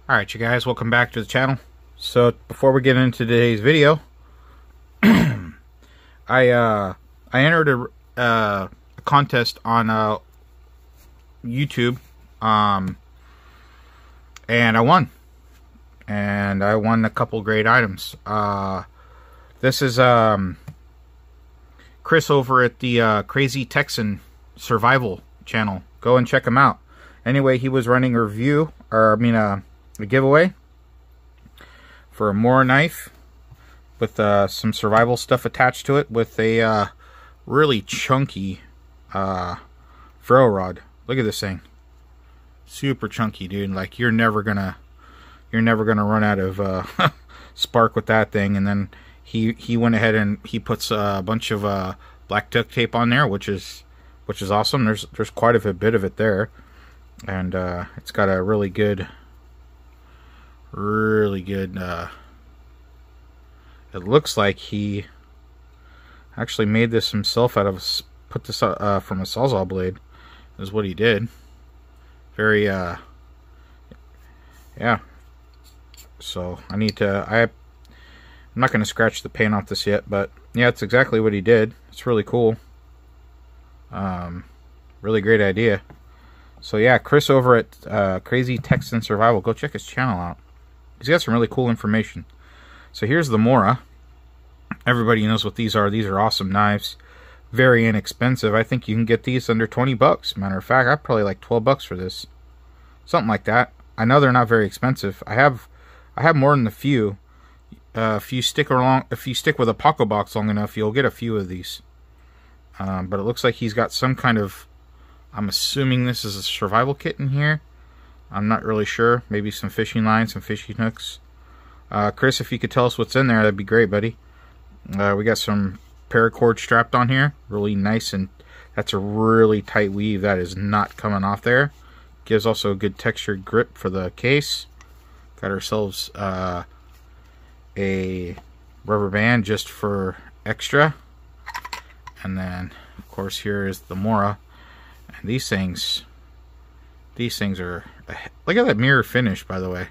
Alright you guys, welcome back to the channel. So before we get into today's video, I entered a contest on YouTube, and I won. And I won a couple great items. This is Chris over at the Crazy Texan Survival channel. Go and check him out. Anyway, he was running a review, or a giveaway for a Mora knife with some survival stuff attached to it, with a really chunky ferro rod. Look at this thing, super chunky, dude. Like you're never gonna run out of spark with that thing. And then he went ahead and he puts a bunch of black duct tape on there, which is awesome. There's quite a bit of it there, and it's got a really good it looks like he actually made this himself out of, put this from a sawzall blade is what he did. Very yeah, so I'm not going to scratch the paint off this yet, but yeah, it's exactly what he did. It's really cool. Really great idea. So yeah, Chris over at Crazy Texan Survival, go check his channel out. He's got some really cool information. So here's the Mora. Everybody knows what these are. These are awesome knives. Very inexpensive. I think you can get these under 20 bucks. Matter of fact, I probably like 12 bucks for this. Something like that. I know they're not very expensive. I have more than a few. If you stick with a Paco box long enough, you'll get a few of these. But it looks like he's got some kind of, I'm assuming this is a survival kit in here. I'm not really sure. Maybe some fishing lines, some fishing hooks. Chris, if you could tell us what's in there, that'd be great, buddy. We got some paracord strapped on here. Really nice, and that's a really tight weave. That is not coming off there. Gives also a good textured grip for the case. Got ourselves a rubber band just for extra. And then, of course, here is the Mora. And these things are, look at that mirror finish, by the way. Isn't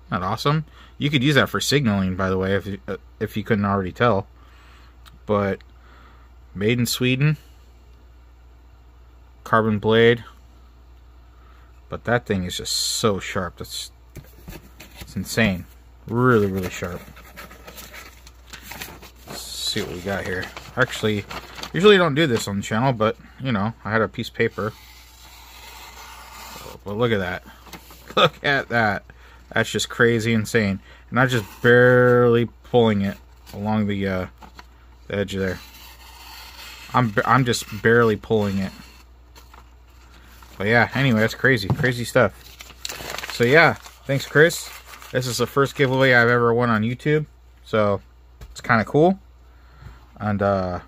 that awesome? You could use that for signaling, by the way, if you couldn't already tell. But made in Sweden, carbon blade. But that thing is just so sharp. It's insane. Really, really sharp. Let's see what we got here. Actually, usually don't do this on the channel, but you know, I had a piece of paper. But look at that. Look at that. That's just crazy insane. And I'm just barely pulling it along the edge there. I'm just barely pulling it. But yeah, anyway, that's crazy. Crazy stuff. So yeah, thanks Chris. This is the first giveaway I've ever won on YouTube. So it's kind of cool. And yeah,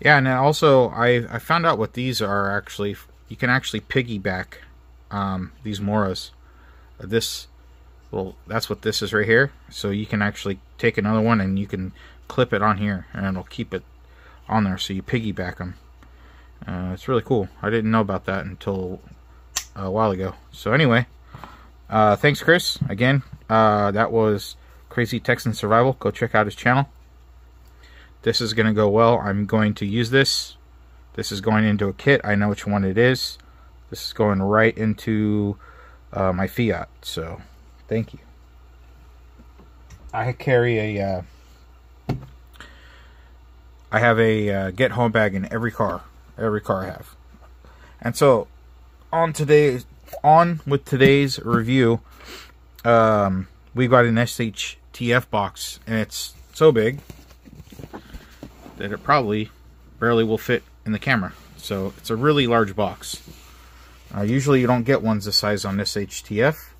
and then also I found out what these are actually. You can actually piggyback these Moras. That's what this is right here. So you can actually take another one and you can clip it on here, and it'll keep it on there. So you piggyback them. It's really cool. I didn't know about that until a while ago. So anyway, thanks Chris again. That was Crazy Texan Survival. Go check out his channel. This is gonna go well. I'm going to use this. This is going into a kit. I know which one it is. This is going right into my Fiat. So, thank you. I carry a. I have a get home bag in every car. Every car I have. And so, on with today's review, we got an Shtf box, and it's so big that it probably barely will fit in the camera. So it's a really large box. Usually you don't get ones this size on this Shtf.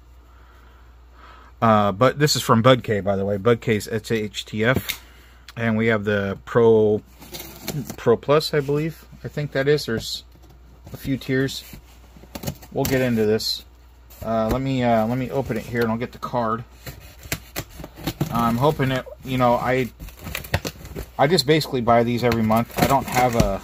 But this is from Budk'S, by the way. Budk'S Shtf. And we have the Pro Plus, I believe. I think that is. There's a few tiers. We'll get into this. Let me open it here and I'll get the card. I'm hoping it, you know, I just basically buy these every month. I don't have a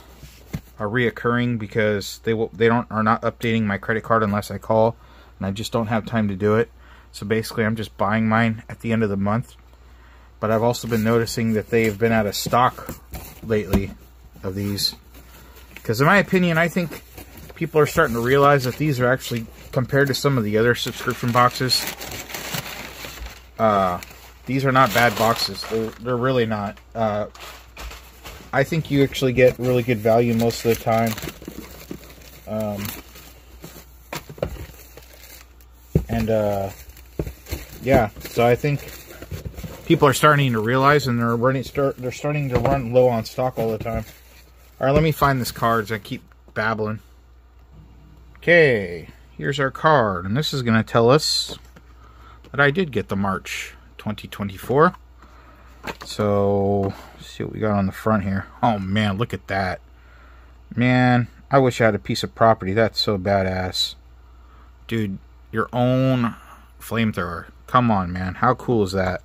reoccurring because are not updating my credit card unless I call and I just don't have time to do it. So basically I'm just buying mine at the end of the month. But I've also been noticing that they've been out of stock lately of these. Because in my opinion, I think people are starting to realize that these are actually, compared to some of the other subscription boxes, these are not bad boxes. They're really not. I think you actually get really good value most of the time. Yeah, so I think people are starting to realize, and they're starting to run low on stock all the time. All right, let me find this card as I keep babbling. Okay, here's our card, and this is going to tell us that I did get the March 2024. So, let's see what we got on the front here. Oh man, look at that. Man, I wish I had a piece of property. That's so badass. Dude, your own flamethrower. Come on, man. How cool is that?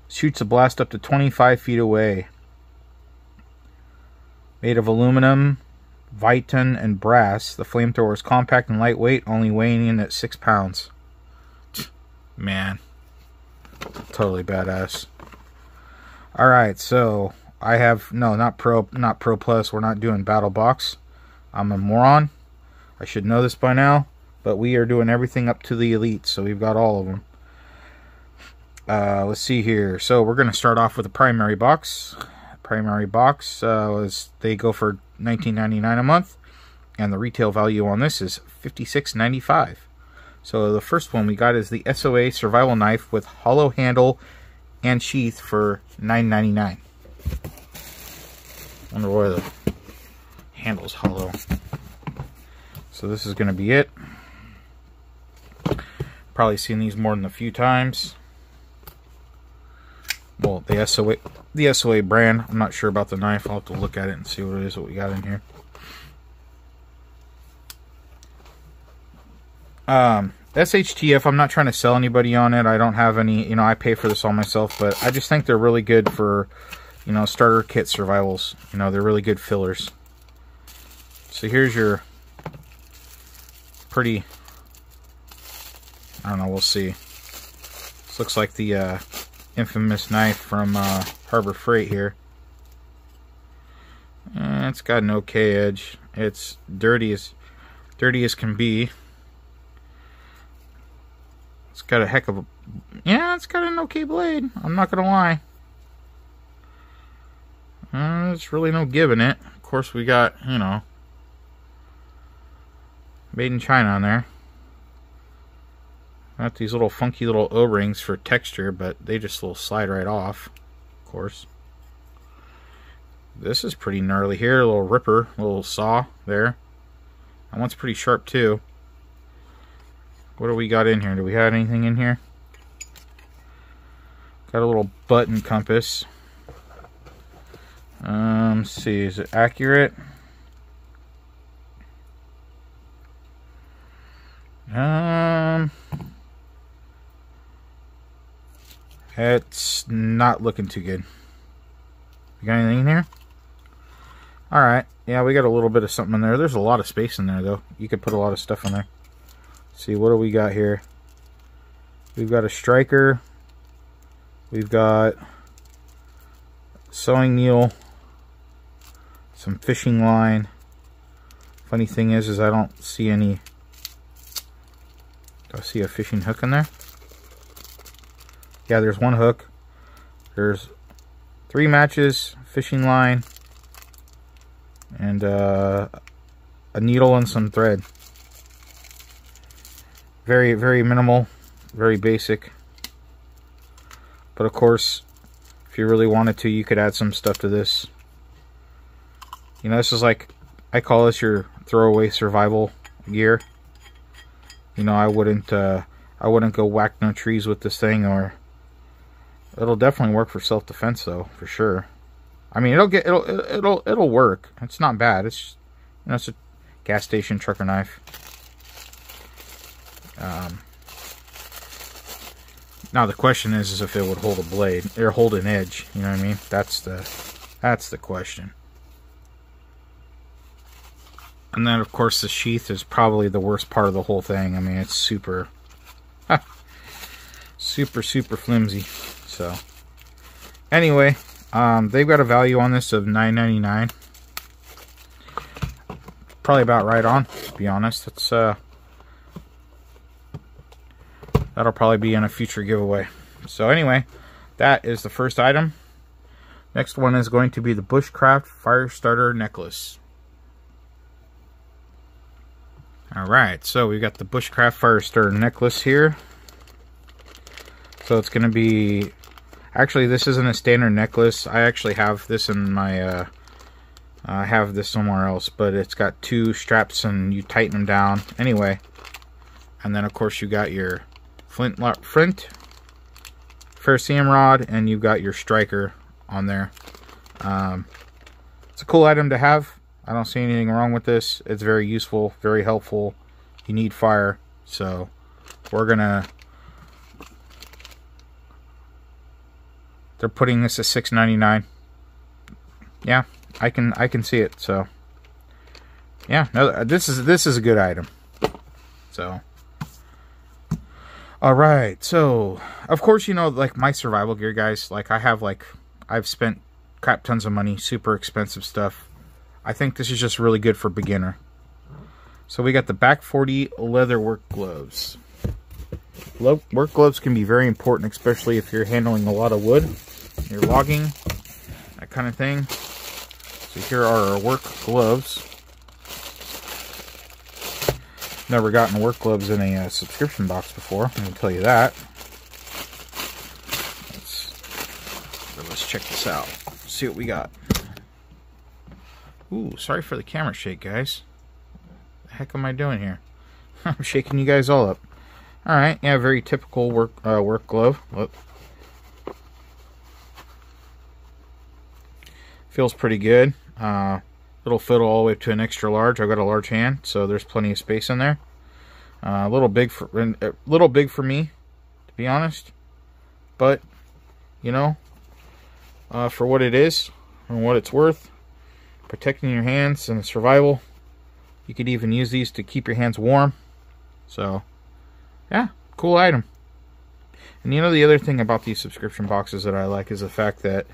Shoots a blast up to 25 feet away. Made of aluminum, Viton, and brass, the flamethrower is compact and lightweight, only weighing in at 6 pounds. Man. Totally badass. Alright, so I have, no, not Pro Plus. We're not doing Battle Box. I'm a moron. I should know this by now. But we are doing everything up to the Elite, so we've got all of them. Let's see here. So we're going to start off with a primary box. Primary box they go for $19.99 a month, and the retail value on this is $56.95. So the first one we got is the SOA Survival Knife with hollow handle and sheath for $9.99. Wonder why the handle's hollow. So this is going to be it. Probably seen these more than a few times. Well, the SOA brand. I'm not sure about the knife. I'll have to look at it and see what it is that we got in here. SHTF, I'm not trying to sell anybody on it. I don't have any, I pay for this all myself, but I just think they're really good for, starter kit survivals. They're really good fillers. So here's your pretty, I don't know, we'll see. This looks like the infamous knife from Harbor Freight here. It's got an okay edge. It's dirty as can be. It's got a heck of a, it's got an okay blade. I'm not gonna lie. There's really no giving it. Of course, we got, made in China on there. Got these little funky little O-rings for texture, but they just will slide right off, of course. This is pretty gnarly here. A little ripper, a little saw there. That one's pretty sharp too. What do we got in here? Do we have anything in here? Got a little button compass. Let's see, is it accurate? It's not looking too good. You got anything in here? Alright, yeah, we got a little bit of something in there. There's a lot of space in there, though. You could put a lot of stuff in there. Let's see, what do we got here? We've got a striker. We've got sewing needle. Some fishing line. Funny thing is I don't see any. Do I see a fishing hook in there? Yeah, there's one hook. There's 3 matches, fishing line, and a needle and some thread. Very, very minimal, very basic. But of course, if you really wanted to, you could add some stuff to this. This is like, I call this your throwaway survival gear. I wouldn't go whack no trees with this thing, or it'll definitely work for self-defense though, for sure. I mean, it'll work. It's not bad. It's just, it's a gas station trucker knife. Now the question is if it would hold a blade or hold an edge. You know what I mean? That's the question. And then, of course, the sheath is probably the worst part of the whole thing. I mean, it's super, super flimsy. So, anyway, they've got a value on this of $9.99. Probably about right on, to be honest. It's that'll probably be in a future giveaway. So anyway, that is the first item. Next one is going to be the Bushcraft Fire Starter Necklace. Alright, so we've got the Bushcraft Fire Starter Necklace here. So it's going to be... Actually, this isn't a standard necklace. I actually have this in my... I have this somewhere else, but it's got two straps and you tighten them down. Anyway, and then of course you got your flint ferrocerium rod, and you've got your striker on there. It's a cool item to have. I don't see anything wrong with this. It's very useful, very helpful. You need fire, so we're gonna... They're putting this at $6.99. Yeah, I can see it. So yeah, no, this is a good item. So all right, so of course, you know, like my survival gear, guys, like I've spent crap tons of money, super expensive stuff. I think this is just really good for beginner. So we got the Back 40 leather work gloves. Work gloves can be very important, especially if you're handling a lot of wood, you're logging, that kind of thing. So here are our work gloves. Never gotten work gloves in a subscription box before, I can tell you that. Let's check this out. See what we got. Ooh, sorry for the camera shake, guys. The heck am I doing here? I'm shaking you guys all up. Alright, yeah, very typical work glove. Look. Feels pretty good. It'll fit all the way up to an extra large. I've got a large hand, so there's plenty of space in there. A little big for me, to be honest. But you know, for what it is and what it's worth, protecting your hands and survival. You could even use these to keep your hands warm. So yeah, cool item. And you know, the other thing about these subscription boxes that I like is the fact that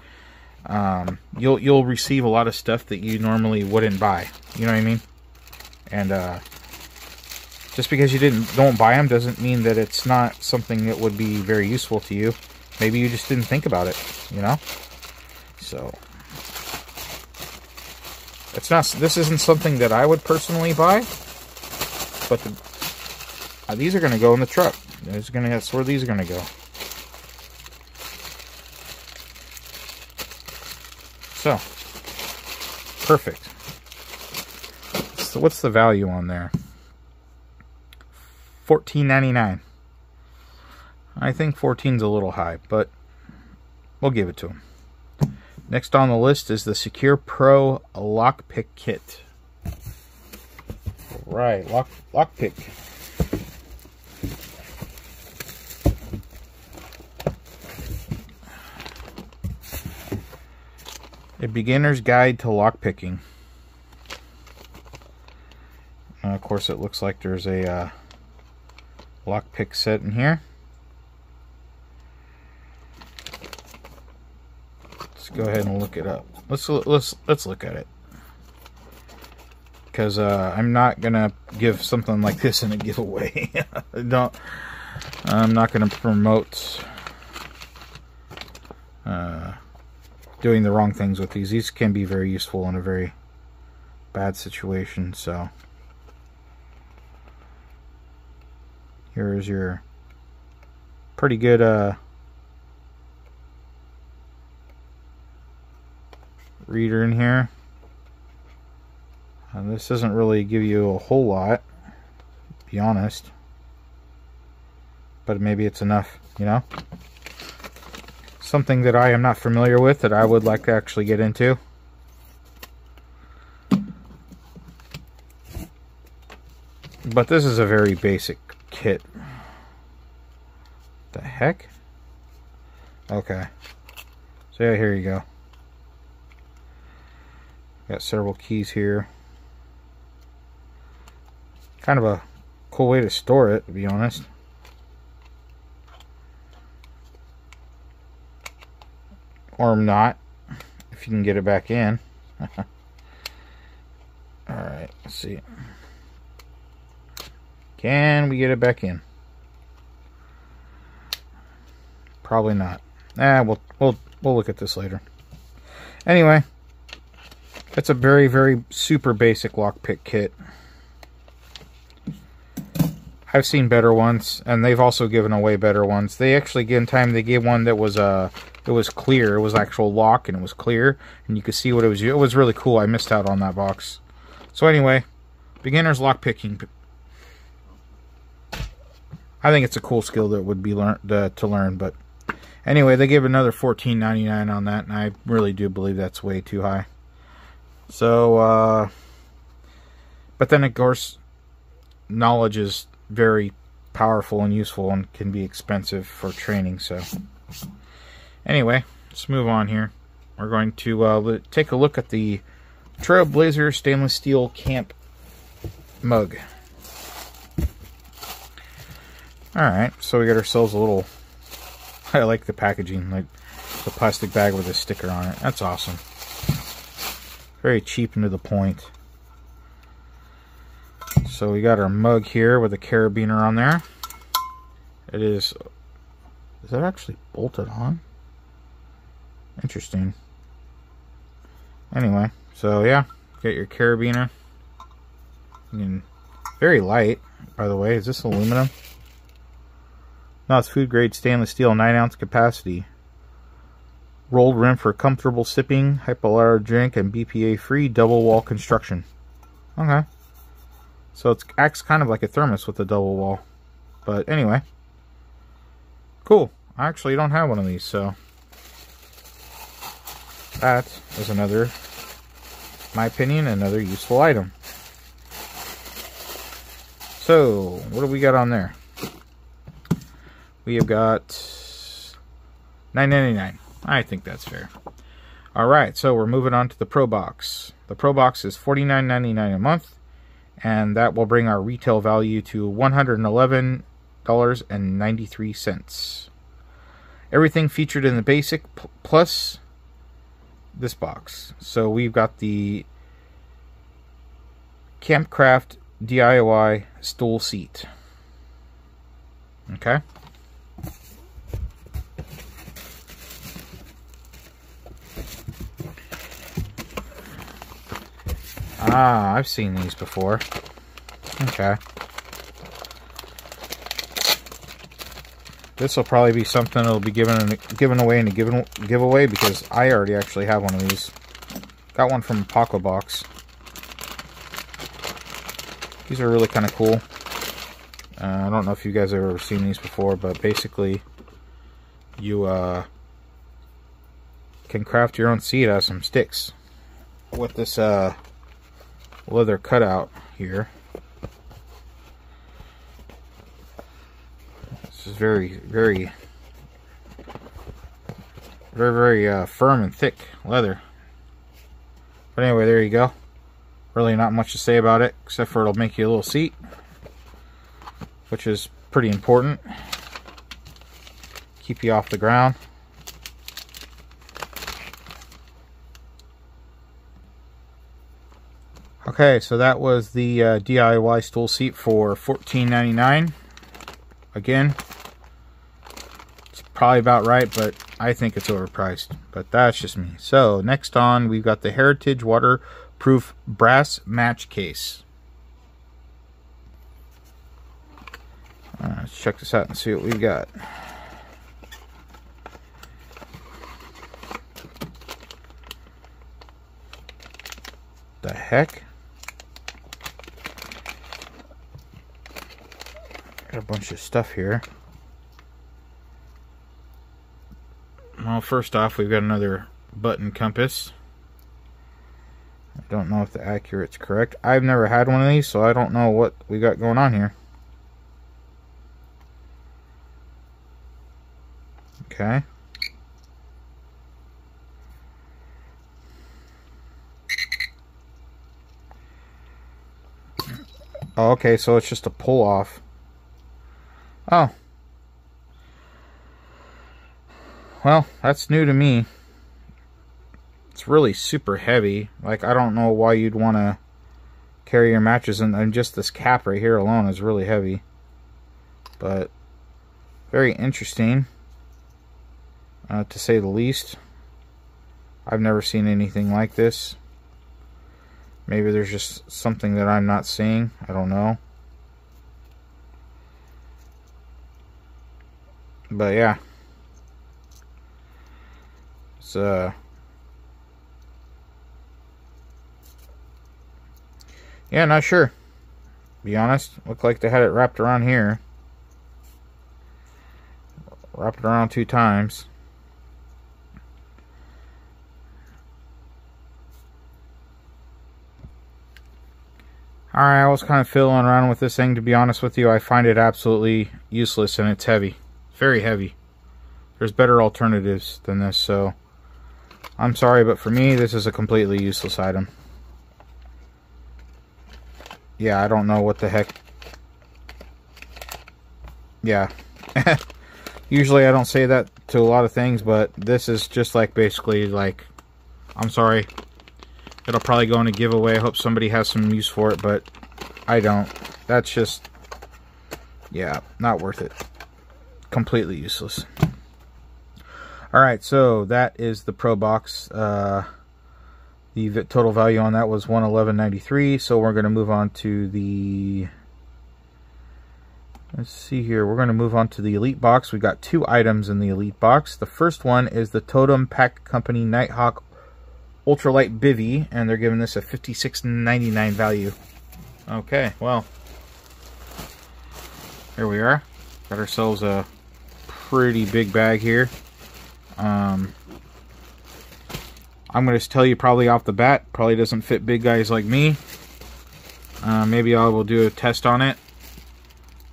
you'll receive a lot of stuff that you normally wouldn't buy. You know what I mean? And just because you don't buy them doesn't mean that it's not something that would be very useful to you. Maybe you just didn't think about it, you know? So this isn't something that I would personally buy, but these are going to go in the truck. That's where these are going to go. So, perfect. So what's the value on there? $14.99. I think 14's a little high, but we'll give it to him. Next on the list is the Secure Pro Lockpick Kit. Right, lockpick. A beginner's guide to lockpicking. Of course, it looks like there's a lockpick set in here. Let's go ahead and look it up. Let's look at it, because I'm not gonna give something like this in a giveaway. I'm not gonna promote doing the wrong things with these. These can be very useful in a very bad situation. So here's your pretty good reader in here. And this doesn't really give you a whole lot, to be honest, but maybe it's enough, you know? Something that I am not familiar with that I would like to actually get into. But this is a very basic kit. The heck? Okay. So yeah, here you go. Got several keys here. Kind of a cool way to store it, to be honest. Or not, if you can get it back in. Alright, let's see. Can we get it back in? Probably not. We'll look at this later. Anyway, it's a very, very super basic lockpick kit. I've seen better ones, and they've also given away better ones. They actually, in time, they gave one that was it was clear. It was actual lock, and it was clear, and you could see what it was. It was really cool. I missed out on that box. So anyway, beginner's lockpicking. I think it's a cool skill that would be learned to learn. But anyway, they gave another $14.99 on that, and I really do believe that's way too high. So, but then of course, knowledge is very powerful and useful and can be expensive for training. So anyway, let's move on here. We're going to take a look at the Trailblazer stainless steel camp mug. Alright, so we got ourselves a little, I like the packaging, like the plastic bag with a sticker on it. That's awesome. Very cheap and to the point. So we got our mug here with a carabiner on there. It is that actually bolted on? Interesting. Anyway, so yeah, get your carabiner. Very light, by the way. Is this aluminum? No, it's food grade stainless steel, 9-ounce capacity. Rolled rim for comfortable sipping, hypoallergenic drink, and BPA free double wall construction. Okay. So it acts kind of like a thermos with a double wall. But anyway. Cool. I actually don't have one of these, so that is another, in my opinion, another useful item. So, what do we got on there? We have got $9.99. I think that's fair. Alright, so we're moving on to the Pro Box. The Pro Box is $49.99 a month, and that will bring our retail value to $111.93. Everything featured in the basic plus this box. So we've got the Campcraft DIY stool seat. Okay. Ah, I've seen these before. Okay. This will probably be something that'll be given away in a giveaway, because I already actually have one of these. Got one from Paco Box. These are really kind of cool. I don't know if you guys have ever seen these before, but basically you can craft your own seat out of some sticks with this leather cutout here. This is very firm and thick leather. But anyway, there you go. Really not much to say about it, except for it'll make you a little seat, which is pretty important. Keep you off the ground. Okay, so that was the DIY stool seat for $14.99. Again, it's probably about right, but I think it's overpriced. But that's just me. So next on, we've got the Heritage Waterproof Brass Match Case. Let's check this out and see what we've got. The heck? Got a bunch of stuff here. Well, first off, we've got another button compass. I don't know if the accurate's correct. I've never had one of these, so I don't know what we got going on here. Okay. Oh, okay, so it's just a pull off. Oh. Well, that's new to me. It's really super heavy. Like, I don't know why you'd want to carry your matches, and just this cap right here alone is really heavy. But very interesting, to say the least. I've never seen anything like this. Maybe there's just something that I'm not seeing. I don't know. But yeah. It's yeah, not sure. To be honest, looked like they had it wrapped around here. Wrap it around 2 times. Alright, I was kind of fiddling around with this thing, to be honest with you. I find it absolutely useless, and it's heavy. Very heavy. There's better alternatives than this, so I'm sorry, but for me, this is a completely useless item. Yeah, I don't know what the heck. Yeah. Usually I don't say that to a lot of things, but this is just like basically like, I'm sorry. It'll probably go in a giveaway. I hope somebody has some use for it, but I don't. That's just, yeah, not worth it. Completely useless. Alright, so that is the Pro Box. The total value on that was $111.93. So we're going to move on to the... Let's see here. We're going to move on to the Elite Box. We've got 2 items in the Elite Box. The first one is the Totem Pack Company Nighthawk Ultralight Bivy, and they're giving this a $56.99 value. Okay, well, here we are. Got ourselves a pretty big bag here. I'm going to tell you probably off the bat, probably doesn't fit big guys like me. Maybe I will do a test on it,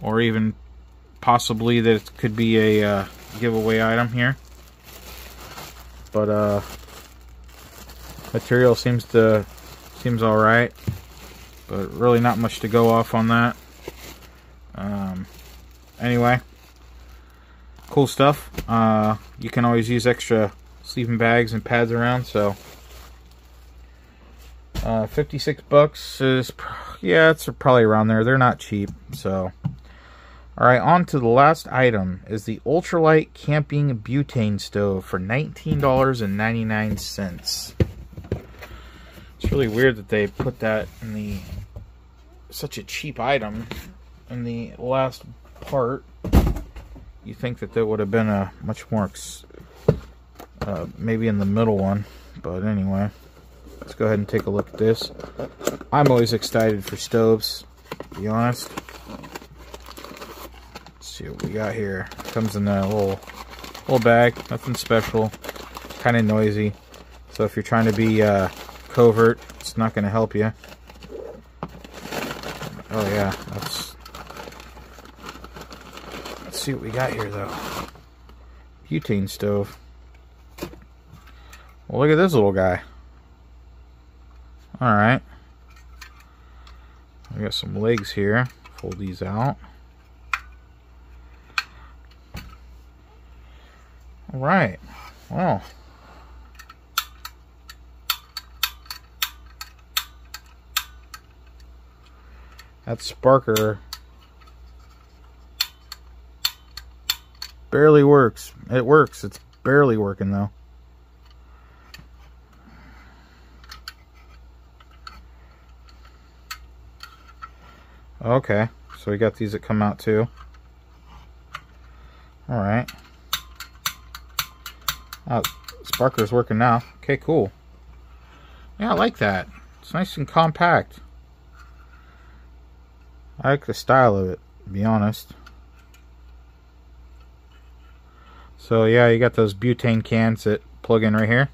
or even possibly that it could be a giveaway item here. But material seems alright, but really not much to go off on that. Anyway, cool stuff. You can always use extra sleeping bags and pads around, so 56 bucks is, yeah, it's probably around there. They're not cheap. So alright, on to the last item is the Ultralight Camping Butane Stove for $19.99. It's really weird that they put that in such a cheap item in the last part. You think that would have been a much more maybe in the middle one, but anyway, let's go ahead and take a look at this. I'm always excited for stoves, to be honest. Let's see what we got here. Comes in a little bag, nothing special, kind of noisy, so if you're trying to be covert, it's not going to help you. Oh yeah, let's see what we got here though. Butane stove. Well, look at this little guy. Alright. We got some legs here. Fold these out. Alright. Well. That sparker barely works. It works. It's barely working though. Okay, so we got these that come out too. Alright. Oh, sparker's working now. Okay, cool. Yeah, I like that. It's nice and compact. I like the style of it, to be honest. So yeah, you got those butane cans that plug in right here.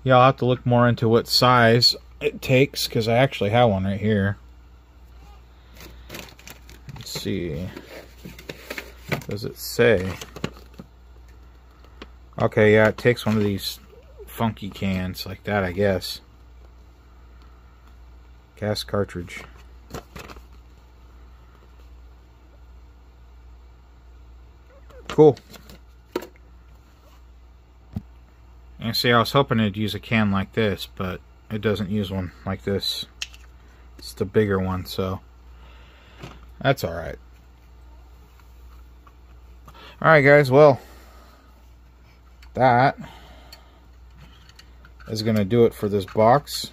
Yeah, I'll have to look more into what size it takes, because I actually have one right here. Let's see. What does it say? Okay, yeah, it takes one of these funky cans like that, I guess. Gas cartridge. Cool. And see, I was hoping it'd use a can like this, but it doesn't use one like this. It's the bigger one, so that's alright. Alright guys, well, that is going to do it for this box.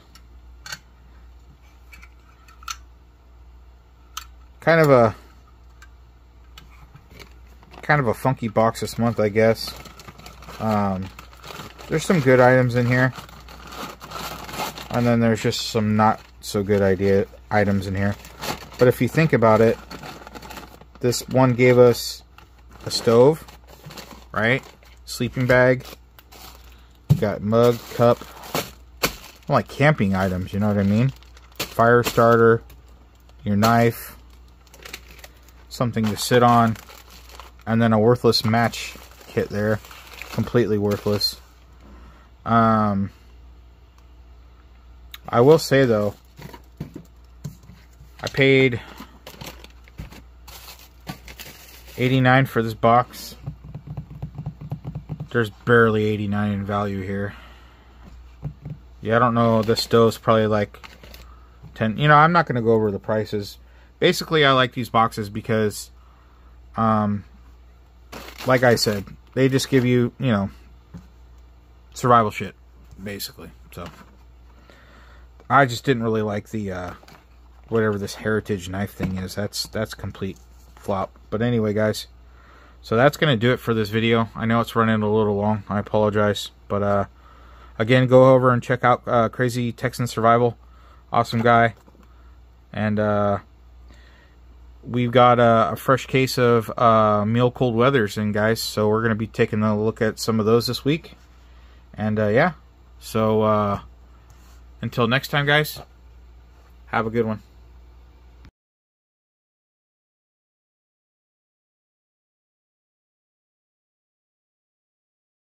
Kind of a funky box this month, I guess. There's some good items in here, and then there's just some not so good items in here. But if you think about it, this one gave us a stove, right? Sleeping bag. Got mug, cup, like camping items, you know what I mean? Fire starter, your knife, something to sit on, and then a worthless match kit there, completely worthless. I will say though, I paid $89 for this box. There's barely 89 in value here. Yeah, I don't know, this stove's probably like 10. You know, I'm not going to go over the prices. Basically, I like these boxes because, like I said, they just give you, you know, survival shit, basically. So, I just didn't really like the, whatever this heritage knife thing is. That's complete flop. But anyway, guys. So that's going to do it for this video. I know it's running a little long. I apologize. But, again, go over and check out Crazy Texan Survival. Awesome guy. And we've got a fresh case of meal cold weathers in, guys. So we're going to be taking a look at some of those this week. And, yeah. So, until next time, guys, have a good one.